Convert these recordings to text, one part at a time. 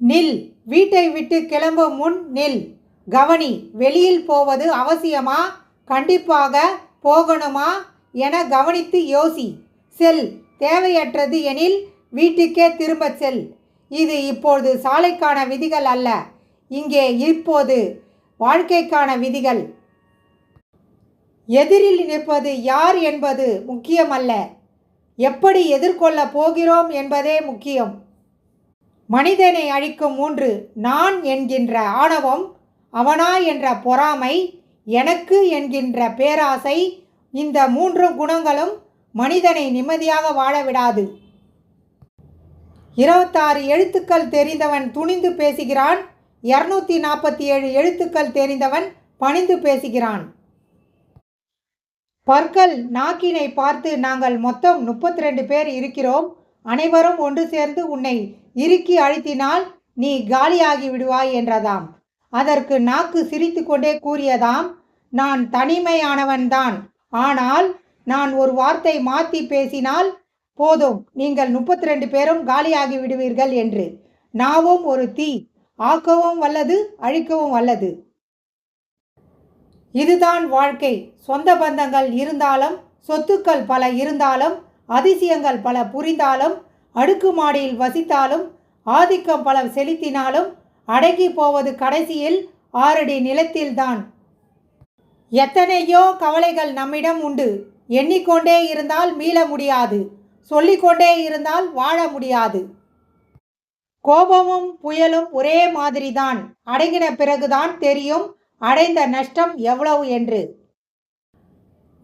நில், வீட்டை விட்டு கிளம்பும் முன் நில். கவனி, வெளியில் போவது அவசியமா, கண்டிப்பாக போகணுமா என கவனித்து யோசி. செல், தேவையற்றது எனில் வீட்டுக்கே திரும்பச் செல். இது இப்போது சாலைக்கான விதிகள் அல்ல, இங்கே இப்போது வாழ்க்கைக்கான விதிகள். எதிரில் நிற்பது யார் என்பது முக்கியமல்ல, எப்படி எதிர்கொள்ளப் போகிறோம் என்பதே முக்கியம். மனிதனை அழிக்கும் 3: நான் என்கின்ற ஆணவம், அவனா என்ற பொறாமை, எனக்கு என்கின்ற பேராசை. இந்த 3 குணங்களும் மனிதனை நிம்மதியாக வாழ விடாது. 26 எழுத்துக்கள் தெரிந்தவன் துணிந்து பேசுகிறான், 247 எழுத்துக்கள் தெரிந்தவன் பணிந்து பேசுகிறான். பற்கள் நாக்கினை பார்த்து நாங்கள் மொத்தம் 32 பேர் இருக்கிறோம், அனைவரும் ஒன்று சேர்ந்து உன்னை இறுக்கி அழுத்தினால் நீ காலியாகி விடுவாய் என்றதாம். அதற்கு நாக்கு சிரித்து கொண்டே கூறியதாம், நான் தனிமையானவன்தான், ஆனால் நான் ஒரு வார்த்தை மாற்றி பேசினால் போதும், நீங்கள் 32 பேரும் காலியாகி விடுவீர்கள் என்று. நாவும் ஒரு தீ, ஆக்கவும் வல்லது, அழிக்கவும் வல்லது. இதுதான் வாழ்க்கை. சொந்த பந்தங்கள் இருந்தாலும், சொத்துக்கள் பல இருந்தாலும், அதிசயங்கள் பல புரிந்தாலும், அடுக்குமாடியில் வசித்தாலும், ஆதிக்கம் பல செலுத்தினாலும் அடங்கி போவது கடைசியில் 6 அடி நிலத்தில்தான். எத்தனையோ கவலைகள் நம்மிடம் உண்டு. எண்ணிக்கொண்டே இருந்தால் மீள முடியாது, சொல்லிக்கொண்டே இருந்தால் வாழ முடியாது. கோபமும் புயலும் ஒரே மாதிரிதான், அடங்கின பிறகுதான் தெரியும் அடைந்த நஷ்டம் எவ்வளவு என்று.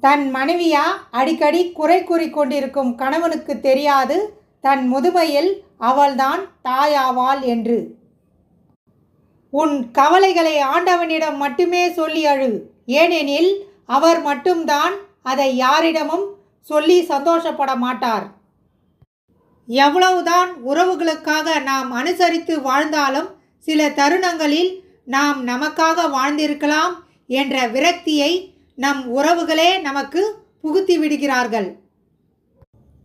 தன் மனைவியா அடிக்கடி குறை கூறிக்கொண்டிருக்கும் கணவனுக்கு தெரியாது தன் முதுமையில் அவள்தான் தாயாவாள் என்று. உன் கவலைகளை ஆண்டவனிடம் மட்டுமே சொல்லி அழு, ஏனெனில் அவர் மட்டும்தான் அதை யாரிடமும் சொல்லி சந்தோஷப்பட மாட்டார். எவ்வளவுதான் உறவுகளுக்காக நாம் அனுசரித்து வாழ்ந்தாலும் சில தருணங்களில் நாம் நமக்காக வாழ்ந்திருக்கலாம் என்ற விரக்தியை நம் உறவுகளே நமக்கு புகுத்தி விடுகிறார்கள்.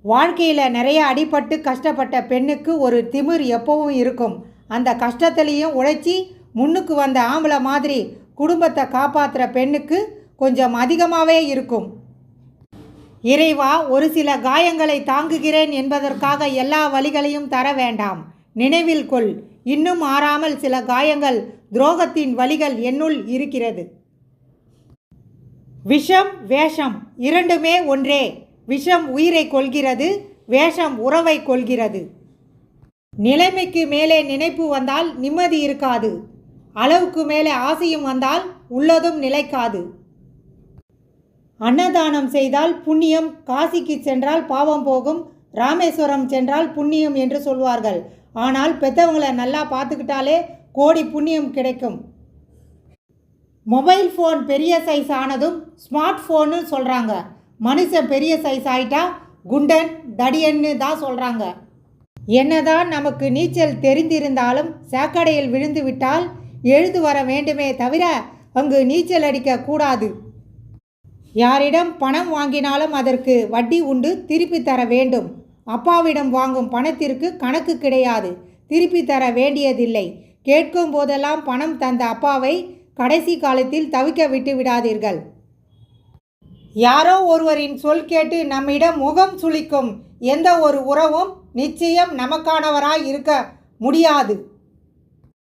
வாழ்க்கையில் நிறைய அடிபட்டு கஷ்டப்பட்ட பெண்ணுக்கு ஒரு திமிர் எப்பவும் இருக்கும். அந்த கஷ்டத்துலேயும் உழைச்சி முன்னுக்கு வந்த ஆம்பளை மாதிரி குடும்பத்தை காப்பாற்றுற பெண்ணுக்கு கொஞ்சம் அதிகமாகவே இருக்கும். இறைவா, ஒரு சில காயங்களை தாங்குகிறேன் என்பதற்காக எல்லா வலிகளையும் தர வேண்டாம். நினைவில் கொள், இன்னும் ஆறாமல் சில காயங்கள், துரோகத்தின் வலிகள் என்னுள் இருக்கிறது. விஷம், வேஷம் இரண்டுமே ஒன்றே. விஷம் உயிரை கொல்கிறது, வேஷம் உறவை கொல்கிறது. நிலைமைக்கு மேலே நினைப்பு வந்தால் நிம்மதி இருக்காது, அளவுக்கு மேலே ஆசையும் வந்தால் உள்ளதும் நிலைக்காது. அன்னதானம் செய்தால் புண்ணியம், காசிக்கு சென்றால் பாவம் போகும், ராமேஸ்வரம் சென்றால் புண்ணியம் என்று சொல்வார்கள். ஆனால் பெற்றவங்களை நல்லா பார்த்துக்கிட்டாலே கோடி புண்ணியம் கிடைக்கும். மொபைல் ஃபோன் பெரிய சைஸ் ஆனதும் ஸ்மார்ட் ஃபோன்னு சொல்கிறாங்க. மனுஷன் பெரிய சைஸ் ஆகிட்டா குண்டன், தடியன்னு தான் சொல்கிறாங்க. என்னதான் நமக்கு நீச்சல் தெரிந்திருந்தாலும் சாக்கடையில் விழுந்து விட்டால் எழுந்து வர வேண்டுமே தவிர அங்கு நீச்சல் அடிக்க கூடாது. யாரிடம் பணம் வாங்கினாலும் அதற்கு வட்டி உண்டு, திருப்பி தர வேண்டும். அப்பாவிடம் வாங்கும் பணத்திற்கு கணக்கு கிடையாது, திருப்பி தர வேண்டியதில்லை. கேட்கும் போதெல்லாம் பணம் தந்த அப்பாவை கடைசி காலத்தில் தவிக்க விட்டு விடாதீர்கள். யாரோ ஒருவரின் சொல் கேட்டு நம்மிடம் முகம் சுளிக்கும் எந்த ஒரு உறவும் நிச்சயம் நமக்கானவராய் இருக்க முடியாது.